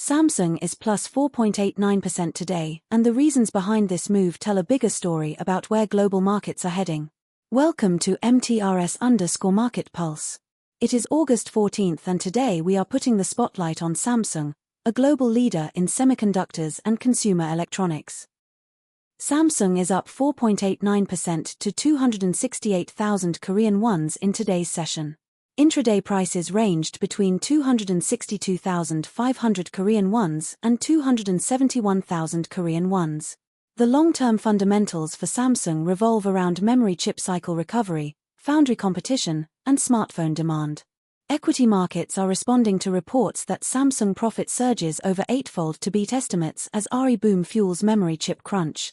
Samsung is plus 4.89% today, and the reasons behind this move tell a bigger story about where global markets are heading. Welcome to MTRS_Market Pulse. It is August 14th and today we are putting the spotlight on Samsung, a global leader in semiconductors and consumer electronics. Samsung is up 4.89% to 268,000 Korean wons in today's session. Intraday prices ranged between 262,500 Korean wons and 271,000 Korean wons. The long-term fundamentals for Samsung revolve around memory chip cycle recovery, foundry competition, and smartphone demand. Equity markets are responding to reports that Samsung profit surges over eightfold to beat estimates as RE boom fuels memory chip crunch.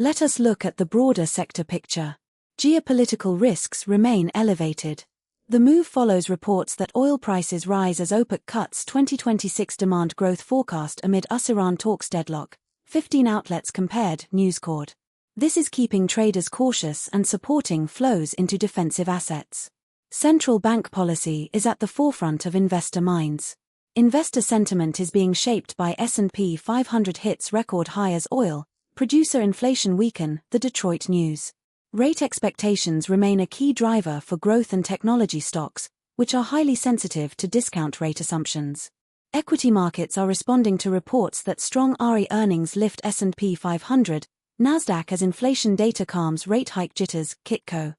Let us look at the broader sector picture. Geopolitical risks remain elevated. The move follows reports that oil prices rise as OPEC cuts 2026 demand growth forecast amid US-Iran talks deadlock, 15 outlets compared, News Corp. This is keeping traders cautious and supporting flows into defensive assets. Central bank policy is at the forefront of investor minds. Investor sentiment is being shaped by S&P 500 hits record high as oil, producer inflation weaken, the Detroit News. Rate expectations remain a key driver for growth and technology stocks, which are highly sensitive to discount rate assumptions. Equity markets are responding to reports that strong RE earnings lift S&P 500, NASDAQ as inflation data calms rate hike jitters, Kitco.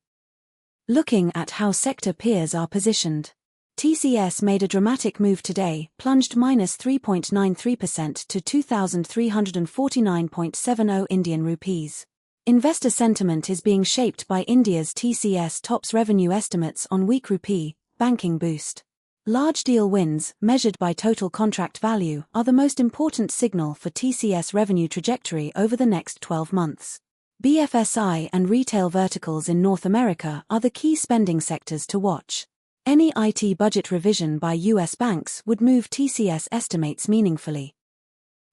Looking at how sector peers are positioned. TCS made a dramatic move today, plunged minus 3.93% to 2,349.70 Indian rupees. Investor sentiment is being shaped by India's TCS tops revenue estimates on weak rupee, banking boost. Large deal wins, measured by total contract value, are the most important signal for TCS revenue trajectory over the next 12 months. BFSI and retail verticals in North America are the key spending sectors to watch. Any IT budget revision by US banks would move TCS estimates meaningfully.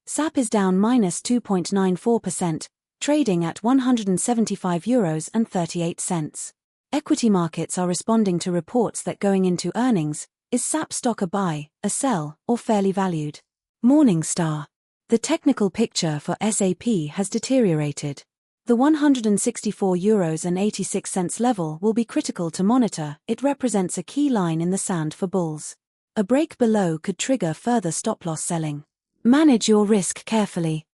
SAP is down minus 2.94%. Trading at €175.38. Equity markets are responding to reports that going into earnings, is SAP stock a buy, a sell, or fairly valued? Morningstar. The technical picture for SAP has deteriorated. The €164.86 level will be critical to monitor, it represents a key line in the sand for bulls. A break below could trigger further stop-loss selling. Manage your risk carefully.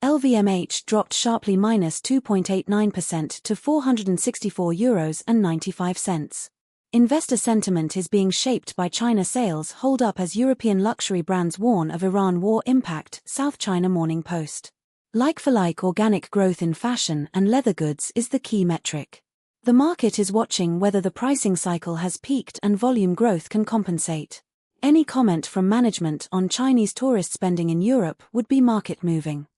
LVMH dropped sharply minus 2.89% to €464.95. Investor sentiment is being shaped by China sales hold up as European luxury brands warn of Iran war impact, South China Morning Post. Like-for-like organic growth in fashion and leather goods is the key metric. The market is watching whether the pricing cycle has peaked and volume growth can compensate. Any comment from management on Chinese tourist spending in Europe would be market moving.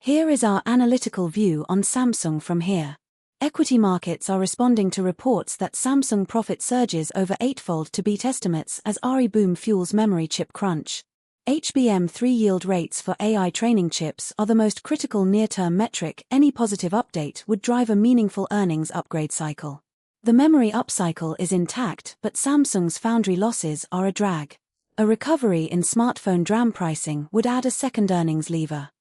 Here is our analytical view on Samsung from here. Equity markets are responding to reports that Samsung profit surges over eightfold to beat estimates as RE boom fuels memory chip crunch. HBM3 yield rates for AI training chips are the most critical near-term metric. Any positive update would drive a meaningful earnings upgrade cycle. The memory upcycle is intact, but Samsung's foundry losses are a drag. A recovery in smartphone DRAM pricing would add a second earnings lever.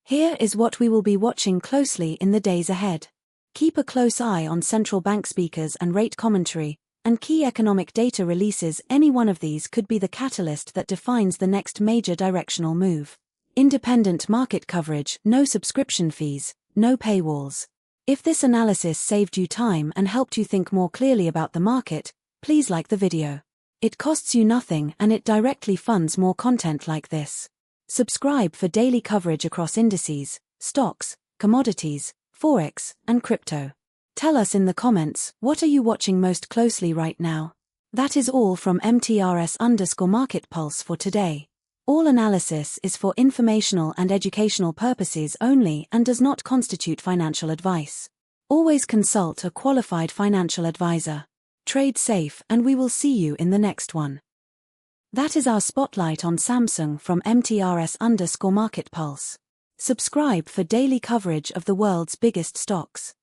Here is what we will be watching closely in the days ahead. Keep a close eye on central bank speakers and rate commentary, and key economic data releases. Any one of these could be the catalyst that defines the next major directional move. Independent market coverage, no subscription fees, no paywalls. If this analysis saved you time and helped you think more clearly about the market, please like the video. It costs you nothing and it directly funds more content like this. Subscribe for daily coverage across indices, stocks, commodities, forex, and crypto. Tell us in the comments, what are you watching most closely right now? That is all from MTRS_Market Pulse for today. All analysis is for informational and educational purposes only and does not constitute financial advice. Always consult a qualified financial advisor. Trade safe and we will see you in the next one. That is our spotlight on Samsung from MTRS_Market Pulse. Subscribe for daily coverage of the world's biggest stocks.